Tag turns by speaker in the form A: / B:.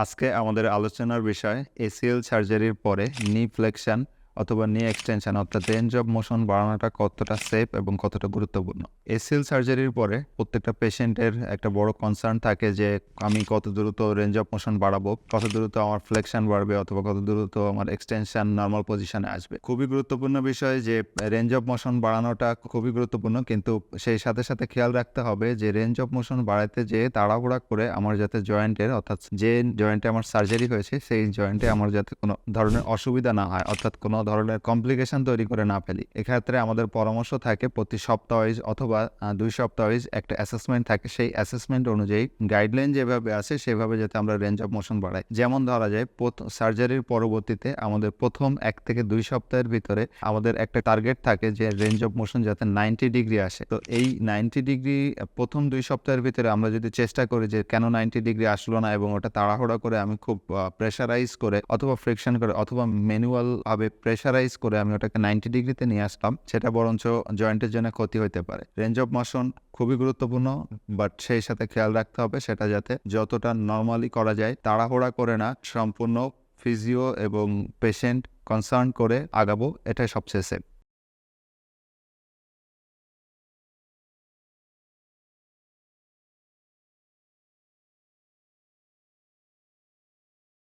A: আজকে আমাদের আলোচনার বিষয় এসিএল সার্জারির পরে নি ফ্লেকশন অথবা নি এক্সটেনশন অর্থাৎ রেঞ্জ অফ মোশন বাড়ানোটা কতটা সেফ এবং কতটা গুরুত্বপূর্ণ। এসিএল সার্জারির পরে প্রত্যেকটা পেশেন্টের একটা বড় কনসার্ন থাকে যে আমি কত দ্রুত রেঞ্জ অফ মোশন বাড়াবো, কত দ্রুত আমার ফ্লেকশন বাড়বে অথবা কত দ্রুত আমার এক্সটেনশন নর্মাল পজিশনে আসবে। খুবই গুরুত্বপূর্ণ বিষয় যে রেঞ্জ অফ মোশন বাড়ানোটা খুবই গুরুত্বপূর্ণ, কিন্তু সেই সাথে সাথে খেয়াল রাখতে হবে যে রেঞ্জ অফ মোশন বাড়াতে যেয়ে তাড়াহুড়া করে আমার যাতে জয়েন্টের অর্থাৎ যে জয়েন্টে আমার সার্জারি হয়েছে সেই জয়েন্টে আমার যাতে কোনো ধরনের অসুবিধা না হয়, অর্থাৎ কোনো ধরনের কমপ্লিকেশন তৈরি করে না ফেলি। এক্ষেত্রে আমাদের পরামর্শ থাকে প্রতি সপ্তাহ ওয়াইজ অথবা 2 সপ্তাহ ওয়াইজ একটা অ্যাসেসমেন্ট থাকে। সেই অ্যাসেসমেন্ট অনুযায়ী গাইডলাইন যেভাবে আছে সেভাবে যাতে আমরা রেঞ্জ অফ মোশন বাড়াই। যেমন ধরা যায় সার্জারির পরবর্তীতে আমাদের প্রথম 1 থেকে 2 সপ্তাহের ভিতরে আমাদের একটা টার্গেট থাকে যে রেঞ্জ অফ মোশন যাতে 90 ডিগ্রি আসে। তো এই 90 ডিগ্রি প্রথম 2 সপ্তাহের ভিতরে আমরা যদি চেষ্টা করি যে কেন 90 ডিগ্রি আসলো না এবং ওটা তাড়াহুড়া করে আমি খুব প্রেশারাইজ করে অথবা ফ্রিকশন করে অথবা ম্যানুয়াল ভাবে প্রেশারাইজ করে আমি ওটাকে 90 ডিগ্রিতে নিয়ে আসলাম, সেটা বরঞ্চ জয়েন্টের জন্য ক্ষতি হতে পারে। রেঞ্জ অফ মোশন খুবই গুরুত্বপূর্ণ, বাট সেই সাথে খেয়াল রাখতে হবে সেটা যাতে যতটা নর্মালি করা যায়, তাড়াহুড়া করে না, সম্পূর্ণ ফিজিও এবং পেশেন্ট কনসার্ন করে আগাবো, এটাই সবচেয়ে সেফ।